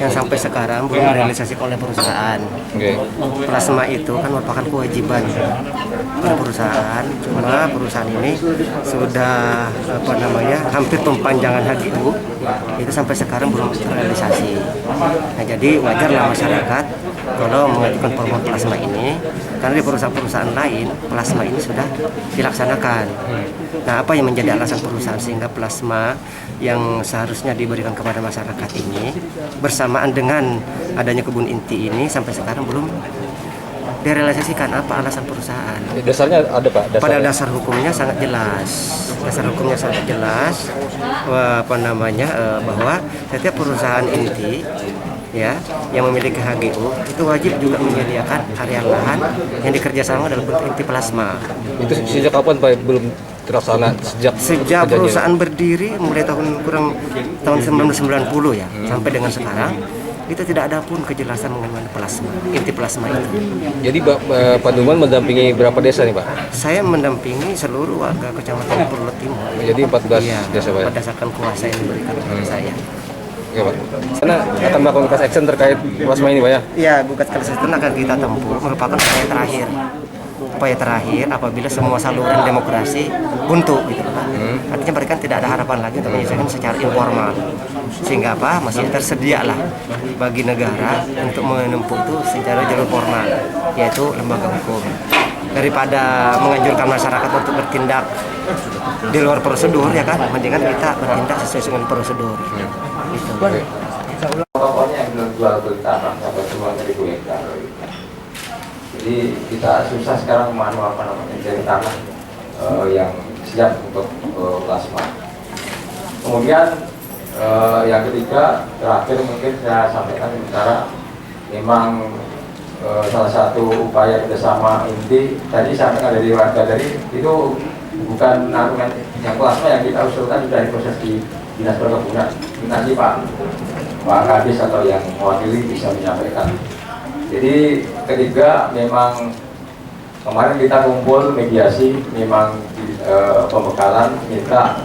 yang sampai sekarang belum direalisasikan oleh perusahaan. Plasma itu kan merupakan kewajiban oleh perusahaan, cuma perusahaan ini sudah hampir pempanjangan HGU itu sampai sekarang belum terrealisasi. Nah, jadi wajarlah masyarakat kalau mengajukan permohonan plasma ini, karena di perusahaan-perusahaan lain plasma ini sudah dilaksanakan. Nah, apa yang menjadi alasan perusahaan sehingga plasma yang seharusnya diberikan kepada masyarakat ini bersamaan dengan adanya kebun inti ini sampai sekarang belum direalisasikan? Apa alasan perusahaan? Dasarnya ada, Pak? Pada dasar hukumnya sangat jelas. Dasar hukumnya sangat jelas bahwa setiap perusahaan inti yang memiliki HGU itu wajib juga menyediakan area lahan yang dikerjasama dalam bentuk inti plasma. Itu sejak kapan, Pak? Belum terlaksana sejak perusahaan berdiri mulai tahun 1990 ya, sampai dengan sekarang itu tidak ada pun kejelasan mengenai plasma, inti plasma itu. Jadi Pak Duman mendampingi berapa desa nih, Pak? Saya mendampingi seluruh warga Kecamatan Purulot Timur. Jadi 14 desa, Pak, ya? Berdasarkan kuasa yang diberikan kepada saya. Ya, Pak. Sana akan melakukan class action terkait plasma ini, Pak, ya? Ya, gugat class action akan kita tempuh, merupakan upaya terakhir. Upaya terakhir apabila semua saluran demokrasi buntu gitu, Pak. Artinya mereka tidak ada harapan lagi untuk menyelesaikan secara informal. Sehingga masih tersedia lah bagi negara untuk menempuh itu secara jalur formal, yaitu lembaga hukum. Daripada menganjurkan masyarakat untuk bertindak di luar prosedur, ya kan, mendingan kita bertindak sesuai dengan prosedur. Gitu. Pokoknya yang belum jual beli tanah sampai semua dari hektar. Jadi kita susah sekarang mencari tanah yang siap untuk plasma. Kemudian yang ketiga, terakhir mungkin saya sampaikan sementara memang salah satu upaya kerjasama inti tadi sampaikan dari warga dari itu bukan argumen yang plasma yang kita usulkan sudah diproses di Dinas Perkebunan. Nanti Pak Kadis atau yang mewakili bisa menyampaikan. Jadi ketiga, memang kemarin kita kumpul mediasi, memang pembekalan minta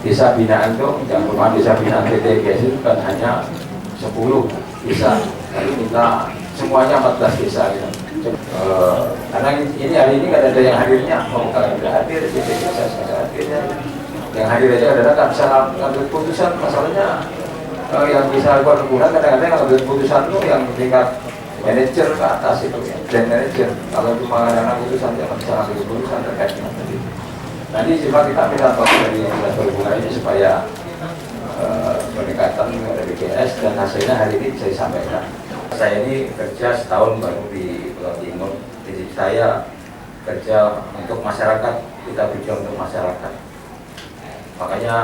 desa binaan itu, yang merupakan desa binaan TTGS itu kan hanya 10 desa, tapi minta semuanya 14 desa gitu. Karena ini hari ini nggak ada yang hadirnya, pembekalan tidak hadir, TTGS tidak hadirnya. Yang hadir aja adalah kan bisa ngambil putusan, masalahnya yang bisa perkebunan kadang-kadang ngambil putusan itu yang tingkat manajer ke atas itu ya, dan manajer. Kalau cuma karena putusan jangan bisa ngambil putusan terkait dengan tadi. Nanti coba kita minta tolong dari Dinas Perhubungan ini supaya pendekatan dari BPS dan hasilnya hari ini saya sampaikan. Saya ini kerja setahun baru di Pulau Timur, jadi saya kerja untuk masyarakat, kita berjuang untuk masyarakat. Makanya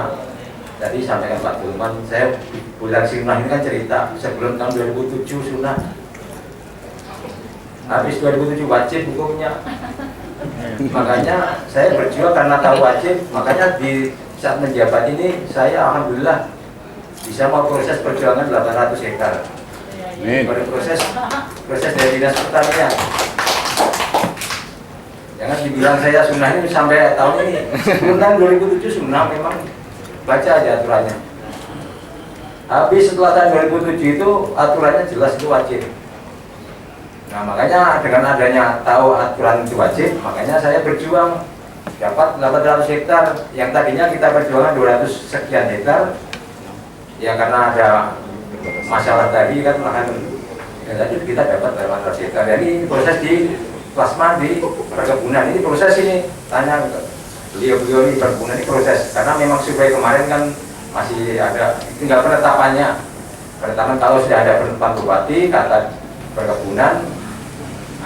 tadi sampaikan Pak Dulman, saya bulan Sunah ini kan cerita sebelum tahun 2007 Sunah, habis 2007 wajib hukumnya. Makanya saya berjuang karena tahu wajib, makanya di saat menjabat ini saya alhamdulillah bisa mau proses perjuangan 800 hektar. Pada proses dari Dinas Pertanian. Jangan dibilang saya Sunah ini sampai tahun ini. Sebelum tahun 2007 Sunah memang baca aja aturannya. Habis setelah tahun 2007 itu aturannya jelas itu wajib. Nah makanya dengan adanya tahu aturan itu wajib, makanya saya berjuang dapat 800 hektar yang tadinya kita perjuangan 200 sekian hektar. Ya karena ada masalah tadi kan lahan ya, tadi kita dapat 800 hektar. Jadi proses di plasma di perkebunan ini proses ini tanya beliau-beliau ini perkebunan ini proses karena memang survei kemarin kan masih ada tinggal penetapannya. Penetapan kalau sudah ada penetapan bupati kata perkebunan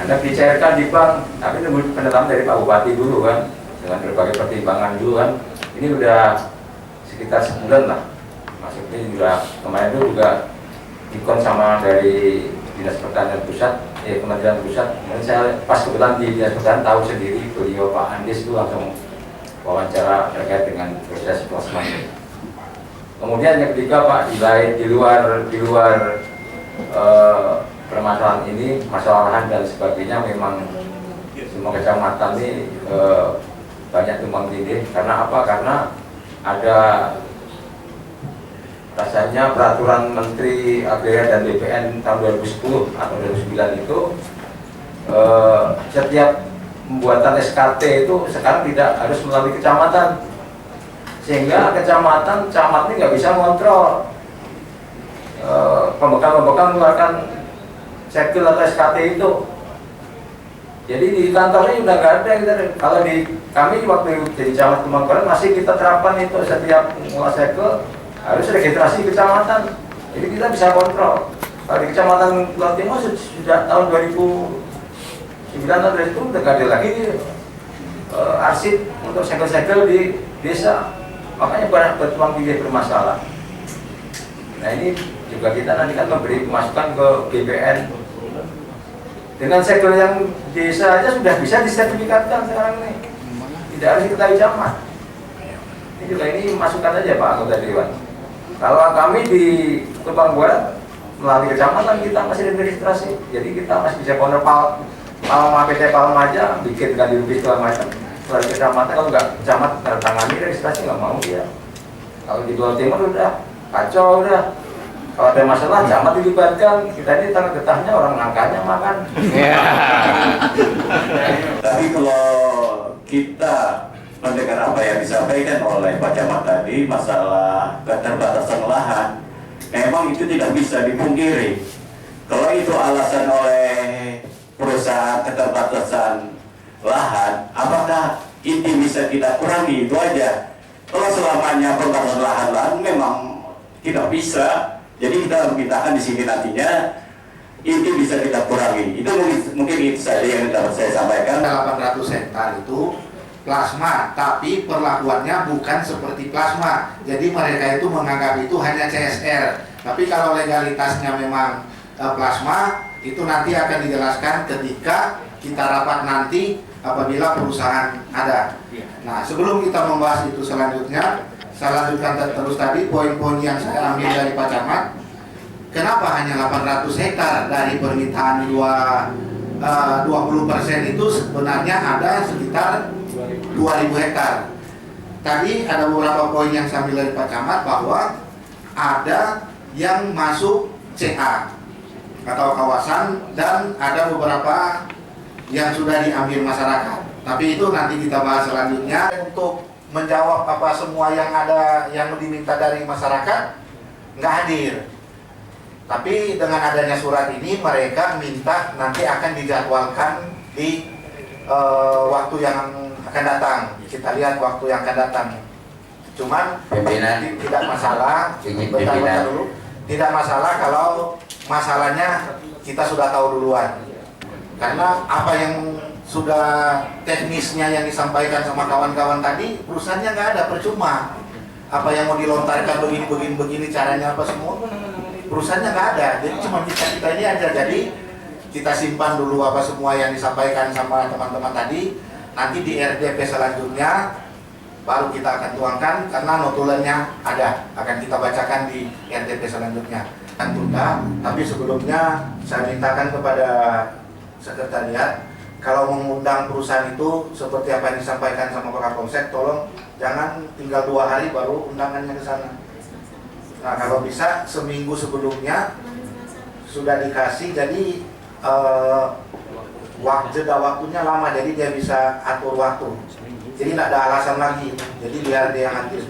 Anda dicairkan di bank, tapi nunggu penetapan dari Pak Bupati dulu kan dengan berbagai pertimbangan dulu kan. Ini udah sekitar sebulan lah. Maksudnya juga kemarin itu juga dikon sama dari Dinas Pertanian Pusat, Kementerian Pusat. Kemudian saya pas kebetulan di Dinas Pertanian tahu sendiri beliau Pak Andis itu langsung wawancara terkait dengan proses plasma ini. Kemudian yang ketiga Pak, di luar permasalahan ini, masalah lahan dan sebagainya, memang semua kecamatan ini banyak tumpang tindih. Karena apa? Karena ada rasa Bahasanya peraturan Menteri APR dan BPN tahun 2010 atau 2009 itu setiap pembuatan SKT itu sekarang tidak harus melalui kecamatan, sehingga kecamatan camat ini nggak bisa mengontrol pembekal-pembekal mengeluarkan segel atau SKT itu. Jadi di kantornya udah nggak ada gitu. Kalau di kami waktu jadi camat Kemangkoran masih kita terapkan itu, setiap mengolah segel harus registrasi kecamatan. Jadi kita bisa kontrol. Kalau di kecamatan Pulau Timur sudah tahun 2009 atau 2010 udah nggak ada lagi arsip untuk segel-segel di desa. Makanya banyak bertuang pilih bermasalah. Nah ini juga kita nanti kan memberi masukan ke BPN. Dengan segel yang desa aja sudah bisa disertifikatkan sekarang ini. Tidak harus diketahui camat. Ini juga ini masukan aja Pak anggota Dewan. Kalau kami di Tumpang Barat melalui kecamatan kita masih registrasi. Jadi kita masih bisa kontrol Palma PT Palma aja, bikin ganti rugi segala macam. Melalui kecamatan, kalau nggak camat tangani registrasi nggak mau dia. Kalau di Pulau Timur udah kacau udah. Kalau ada masalah, camat dilibatkan. Kita ini tangan getahnya, orang angkanya makan. Tapi kalau kita mendengar apa yang disampaikan oleh Pak Camat tadi, masalah keterbatasan lahan, memang itu tidak bisa dipungkiri. Kalau itu alasan oleh perusahaan keterbatasan lahan, apakah inti bisa kita kurangi? Itu aja. Kalau selamanya perbatasan lahan memang tidak bisa. Jadi kita mintakan di sini nantinya inti bisa kita kurangi. Itu mungkin itu saja yang dapat saya sampaikan. 800 hektar itu plasma, tapi perlakuannya bukan seperti plasma. Jadi mereka itu menganggap itu hanya CSR. Tapi kalau legalitasnya memang plasma, itu nanti akan dijelaskan ketika kita rapat nanti apabila perusahaan ada. Nah, sebelum kita membahas itu selanjutnya, saya lanjutkan terus tadi poin-poin yang saya ambil dari Pak Camat. Kenapa hanya 800 hektar dari permintaan 20% itu sebenarnya ada sekitar 2000 hektar. Tadi ada beberapa poin yang saya ambil dari Pak Camat bahwa ada yang masuk CA atau kawasan dan ada beberapa yang sudah diambil masyarakat. Tapi itu nanti kita bahas selanjutnya. Untuk menjawab apa semua yang ada yang diminta dari masyarakat nggak hadir. Tapi dengan adanya surat ini mereka minta nanti akan dijadwalkan di waktu yang akan datang. Kita lihat waktu yang akan datang. Cuman tidak masalah. Bentar dulu. Tidak masalah kalau masalahnya kita sudah tahu duluan. Karena apa yang sudah teknisnya yang disampaikan sama kawan-kawan tadi, perusahaannya nggak ada, percuma. Apa yang mau dilontarkan begini caranya apa semua, perusahaannya nggak ada. Jadi cuma kita ini aja. Jadi kita simpan dulu apa semua yang disampaikan sama teman-teman tadi. Nanti di RDP selanjutnya baru kita akan tuangkan karena notulennya ada. Akan kita bacakan di RDP selanjutnya. Akan tunda, tapi sebelumnya saya mintakan kepada sekretariat, kalau mengundang perusahaan itu seperti apa yang disampaikan sama Pak Kapolsek, tolong jangan tinggal 2 hari baru undangannya ke sana. Nah, kalau bisa seminggu sebelumnya sudah dikasih, jadi jeda waktunya lama, jadi dia bisa atur waktu. Jadi tidak ada alasan lagi. Jadi biar dia hadir.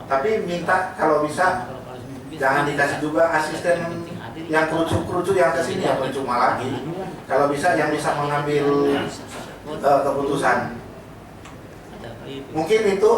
Tapi minta kalau bisa jangan dikasih juga asisten yang kerucut yang kesini ya percuma lagi. Kalau bisa yang bisa mengambil keputusan. Mungkin itu